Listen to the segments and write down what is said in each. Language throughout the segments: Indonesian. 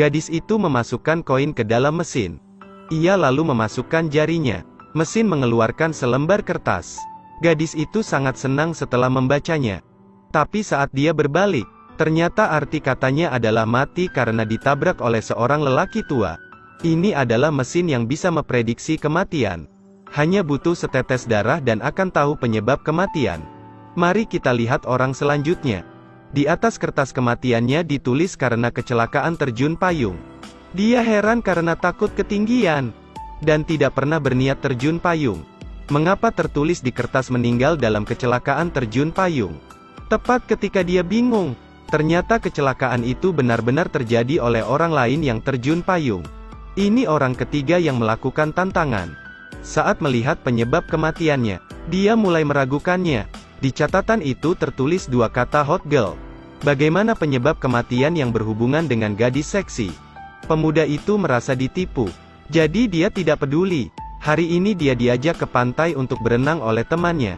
Gadis itu memasukkan koin ke dalam mesin. Ia lalu memasukkan jarinya. Mesin mengeluarkan selembar kertas. Gadis itu sangat senang setelah membacanya. Tapi saat dia berbalik, ternyata arti katanya adalah mati karena ditabrak oleh seorang lelaki tua. Ini adalah mesin yang bisa memprediksi kematian. Hanya butuh setetes darah dan akan tahu penyebab kematian. Mari kita lihat orang selanjutnya. Di atas kertas kematiannya ditulis karena kecelakaan terjun payung. Dia heran karena takut ketinggian, dan tidak pernah berniat terjun payung. Mengapa tertulis di kertas meninggal dalam kecelakaan terjun payung? Tepat ketika dia bingung, ternyata kecelakaan itu benar-benar terjadi oleh orang lain yang terjun payung. Ini orang ketiga yang melakukan tantangan. Saat melihat penyebab kematiannya, dia mulai meragukannya. Di catatan itu tertulis dua kata hot girl. Bagaimana penyebab kematian yang berhubungan dengan gadis seksi? Pemuda itu merasa ditipu. Jadi dia tidak peduli. Hari ini dia diajak ke pantai untuk berenang oleh temannya.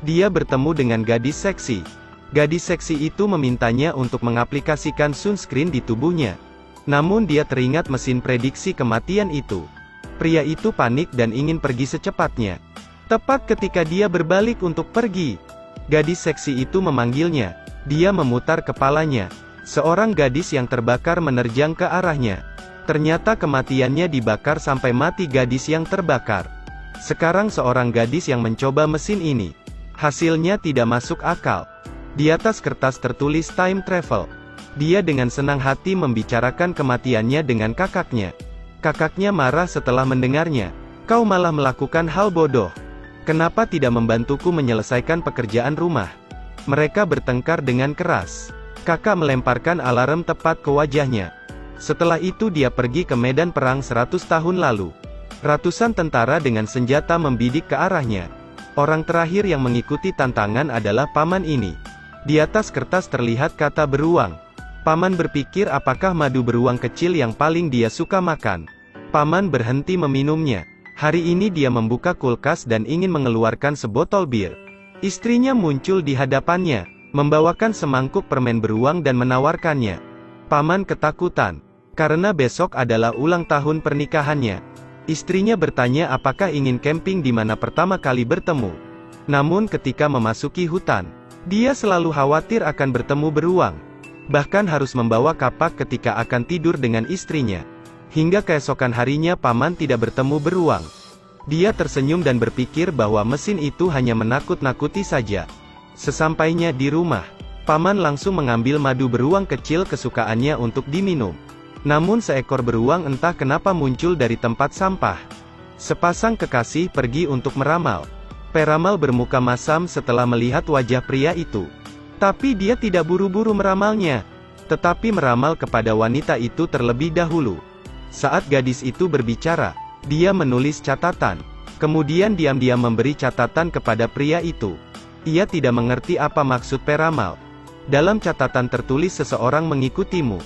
Dia bertemu dengan gadis seksi. Gadis seksi itu memintanya untuk mengaplikasikan sunscreen di tubuhnya. Namun dia teringat mesin prediksi kematian itu. Pria itu panik dan ingin pergi secepatnya. Tepat ketika dia berbalik untuk pergi, gadis seksi itu memanggilnya. Dia memutar kepalanya. Seorang gadis yang terbakar menerjang ke arahnya. Ternyata kematiannya dibakar sampai mati gadis yang terbakar. Sekarang seorang gadis yang mencoba mesin ini. Hasilnya tidak masuk akal. Di atas kertas tertulis time travel. Dia dengan senang hati membicarakan kematiannya dengan kakaknya. Kakaknya marah setelah mendengarnya. Kau malah melakukan hal bodoh. Kenapa tidak membantuku menyelesaikan pekerjaan rumah? Mereka bertengkar dengan keras. Kakak melemparkan alarm tepat ke wajahnya. Setelah itu dia pergi ke medan perang 100 tahun lalu. Ratusan tentara dengan senjata membidik ke arahnya. Orang terakhir yang mengikuti tantangan adalah paman ini. Di atas kertas terlihat kata beruang. Paman berpikir apakah madu beruang kecil yang paling dia suka makan. Paman berhenti meminumnya. Hari ini dia membuka kulkas dan ingin mengeluarkan sebotol bir. Istrinya muncul di hadapannya, membawakan semangkuk permen beruang dan menawarkannya. Paman ketakutan, karena besok adalah ulang tahun pernikahannya. Istrinya bertanya apakah ingin camping di mana pertama kali bertemu. Namun ketika memasuki hutan, dia selalu khawatir akan bertemu beruang. Bahkan harus membawa kapak ketika akan tidur dengan istrinya. Hingga keesokan harinya paman tidak bertemu beruang. Dia tersenyum dan berpikir bahwa mesin itu hanya menakut-nakuti saja. Sesampainya di rumah, paman langsung mengambil madu beruang kecil kesukaannya untuk diminum. Namun seekor beruang entah kenapa muncul dari tempat sampah. Sepasang kekasih pergi untuk meramal. Peramal bermuka masam setelah melihat wajah pria itu. Tapi dia tidak buru-buru meramalnya, tetapi meramal kepada wanita itu terlebih dahulu. Saat gadis itu berbicara, dia menulis catatan. Kemudian diam-diam memberi catatan kepada pria itu. Ia tidak mengerti apa maksud peramal. Dalam catatan tertulis seseorang mengikutimu.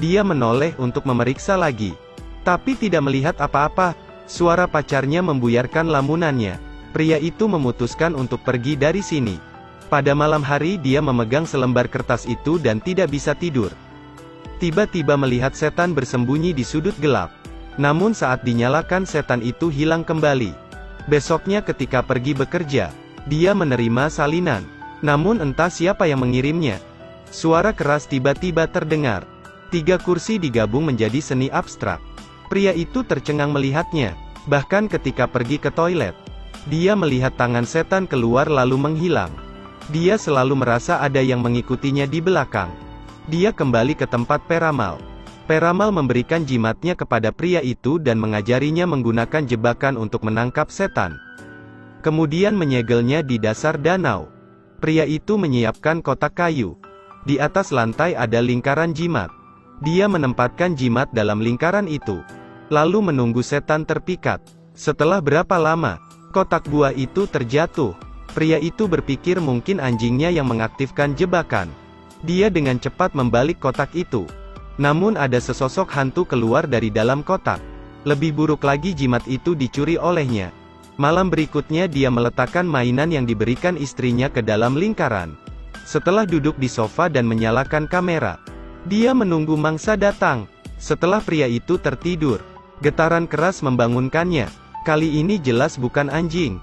Dia menoleh untuk memeriksa lagi. Tapi tidak melihat apa-apa. Suara pacarnya membuyarkan lamunannya. Pria itu memutuskan untuk pergi dari sini. Pada malam hari dia memegang selembar kertas itu dan tidak bisa tidur. Tiba-tiba melihat setan bersembunyi di sudut gelap. Namun saat dinyalakan setan itu hilang kembali. Besoknya ketika pergi bekerja, dia menerima salinan. Namun entah siapa yang mengirimnya. Suara keras tiba-tiba terdengar. 3 kursi digabung menjadi seni abstrak. Pria itu tercengang melihatnya. Bahkan ketika pergi ke toilet, dia melihat tangan setan keluar lalu menghilang. Dia selalu merasa ada yang mengikutinya di belakang. Dia kembali ke tempat peramal. Peramal memberikan jimatnya kepada pria itu dan mengajarinya menggunakan jebakan untuk menangkap setan. Kemudian menyegelnya di dasar danau. Pria itu menyiapkan kotak kayu. Di atas lantai ada lingkaran jimat. Dia menempatkan jimat dalam lingkaran itu, lalu menunggu setan terpikat. Setelah berapa lama, kotak buah itu terjatuh. Pria itu berpikir mungkin anjingnya yang mengaktifkan jebakan. Dia dengan cepat membalik kotak itu. Namun ada sesosok hantu keluar dari dalam kotak. Lebih buruk lagi jimat itu dicuri olehnya. Malam berikutnya dia meletakkan mainan yang diberikan istrinya ke dalam lingkaran. Setelah duduk di sofa dan menyalakan kamera, dia menunggu mangsa datang. Setelah pria itu tertidur, getaran keras membangunkannya. Kali ini jelas bukan anjing.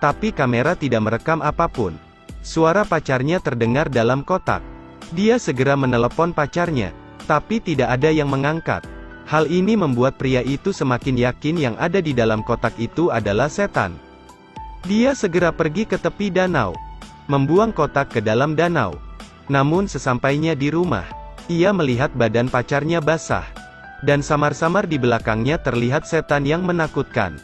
Tapi kamera tidak merekam apapun. Suara pacarnya terdengar dalam kotak. Dia segera menelepon pacarnya, tapi tidak ada yang mengangkat. Hal ini membuat pria itu semakin yakin yang ada di dalam kotak itu adalah setan. Dia segera pergi ke tepi danau, membuang kotak ke dalam danau. Namun sesampainya di rumah, ia melihat badan pacarnya basah. Dan samar-samar di belakangnya terlihat setan yang menakutkan.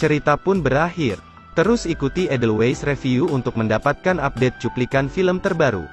Cerita pun berakhir. Terus ikuti Edelweiss Review untuk mendapatkan update cuplikan film terbaru.